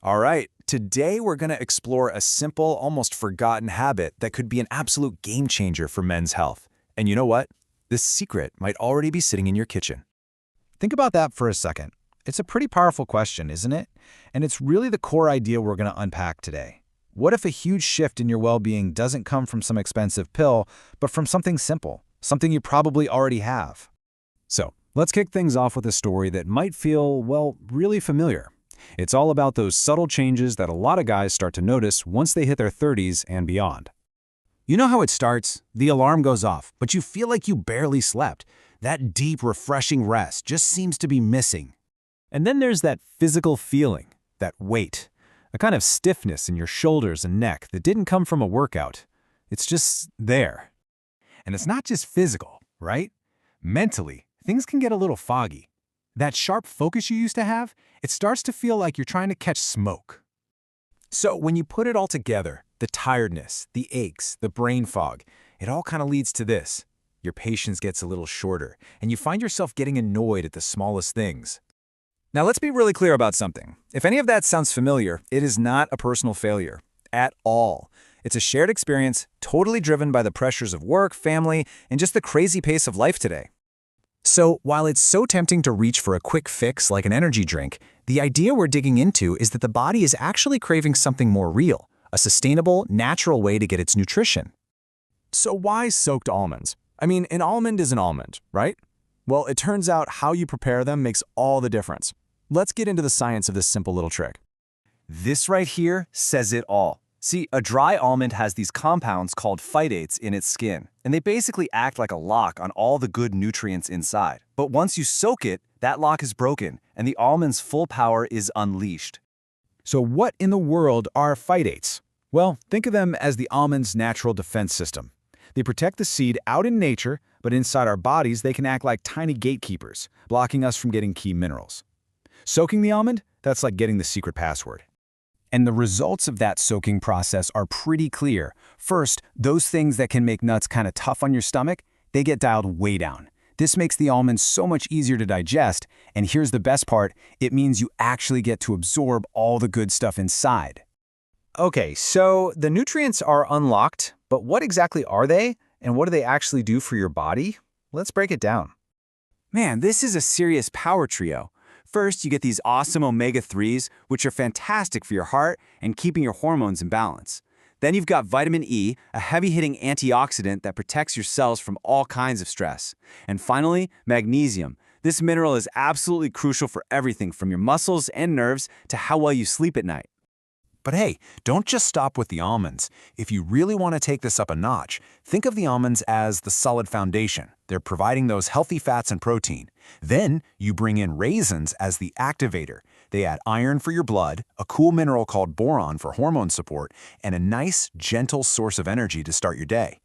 All right, today we're going to explore a simple, almost forgotten habit that could be an absolute game changer for men's health. And you know what? This secret might already be sitting in your kitchen. Think about that for a second. It's a pretty powerful question, isn't it? And it's really the core idea we're going to unpack today. What if a huge shift in your well-being doesn't come from some expensive pill, but from something simple, something you probably already have? So, let's kick things off with a story that might feel, well, really familiar. It's all about those subtle changes that a lot of guys start to notice once they hit their 30s and beyond. You know how it starts? The alarm goes off, but you feel like you barely slept. That deep, refreshing rest just seems to be missing. And then there's that physical feeling, that weight, a kind of stiffness in your shoulders and neck that didn't come from a workout. It's just there. And it's not just physical, right? Mentally, things can get a little foggy. That sharp focus you used to have, it starts to feel like you're trying to catch smoke. So when you put it all together, the tiredness, the aches, the brain fog, it all kind of leads to this. Your patience gets a little shorter, and you find yourself getting annoyed at the smallest things. Now let's be really clear about something. If any of that sounds familiar, it is not a personal failure. At all. It's a shared experience, totally driven by the pressures of work, family, and just the crazy pace of life today. So, while it's so tempting to reach for a quick fix like an energy drink, the idea we're digging into is that the body is actually craving something more real, a sustainable, natural way to get its nutrition. So why soaked almonds? I mean, an almond is an almond, right? Well, it turns out how you prepare them makes all the difference. Let's get into the science of this simple little trick. This right here says it all. See, a dry almond has these compounds called phytates in its skin, and they basically act like a lock on all the good nutrients inside. But once you soak it, that lock is broken, and the almond's full power is unleashed. So what in the world are phytates? Well, think of them as the almond's natural defense system. They protect the seed out in nature, but inside our bodies they can act like tiny gatekeepers, blocking us from getting key minerals. Soaking the almond? That's like getting the secret password. And the results of that soaking process are pretty clear. First, those things that can make nuts kind of tough on your stomach, they get dialed way down. This makes the almonds so much easier to digest, and here's the best part, it means you actually get to absorb all the good stuff inside. Okay, so the nutrients are unlocked, but what exactly are they, and what do they actually do for your body? Let's break it down. Man, this is a serious power trio. First, you get these awesome omega-3s, which are fantastic for your heart and keeping your hormones in balance. Then you've got vitamin E, a heavy-hitting antioxidant that protects your cells from all kinds of stress. And finally, magnesium. This mineral is absolutely crucial for everything from your muscles and nerves to how well you sleep at night. But hey, don't just stop with the almonds. If you really want to take this up a notch, think of the almonds as the solid foundation. They're providing those healthy fats and protein. Then you bring in raisins as the activator. They add iron for your blood, a cool mineral called boron for hormone support, and a nice, gentle source of energy to start your day.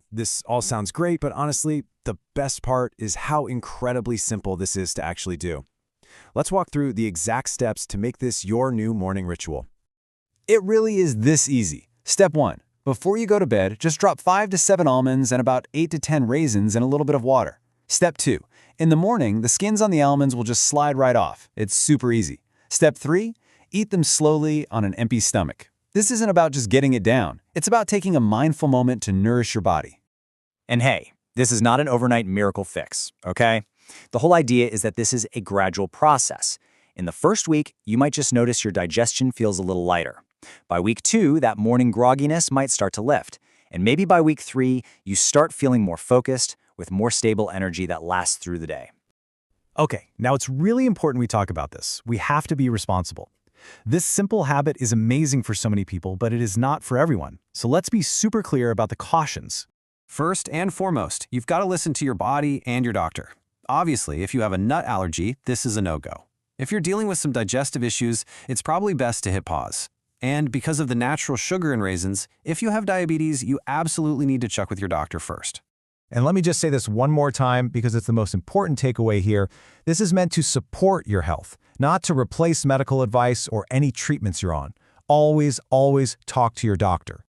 This all sounds great, but honestly, the best part is how incredibly simple this is to actually do. Let's walk through the exact steps to make this your new morning ritual. It really is this easy. Step 1. Before you go to bed, just drop 5 to 7 almonds and about 8 to 10 raisins in a little bit of water. Step 2. In the morning, the skins on the almonds will just slide right off. It's super easy. Step 3. Eat them slowly on an empty stomach. This isn't about just getting it down. It's about taking a mindful moment to nourish your body. And hey, this is not an overnight miracle fix, okay? The whole idea is that this is a gradual process. In the first week, you might just notice your digestion feels a little lighter. By week 2, that morning grogginess might start to lift. And maybe by week 3, you start feeling more focused with more stable energy that lasts through the day. Okay, now it's really important we talk about this. We have to be responsible. This simple habit is amazing for so many people, but it is not for everyone. So let's be super clear about the cautions. First and foremost, you've got to listen to your body and your doctor. Obviously, if you have a nut allergy, this is a no-go. If you're dealing with some digestive issues, it's probably best to hit pause. And because of the natural sugar in raisins, if you have diabetes, you absolutely need to check with your doctor first. And let me just say this one more time because it's the most important takeaway here. This is meant to support your health, not to replace medical advice or any treatments you're on. Always, always talk to your doctor.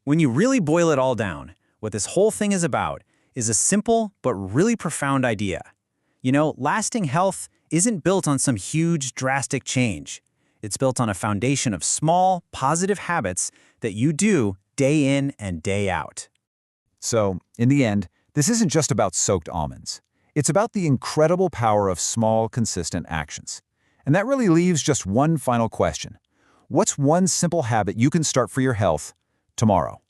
When you really boil it all down, what this whole thing is about is a simple but really profound idea. You know, lasting health isn't built on some huge, drastic change. It's built on a foundation of small, positive habits that you do day in and day out. So, in the end, this isn't just about soaked almonds. It's about the incredible power of small, consistent actions. And that really leaves just one final question. What's one simple habit you can start for your health tomorrow?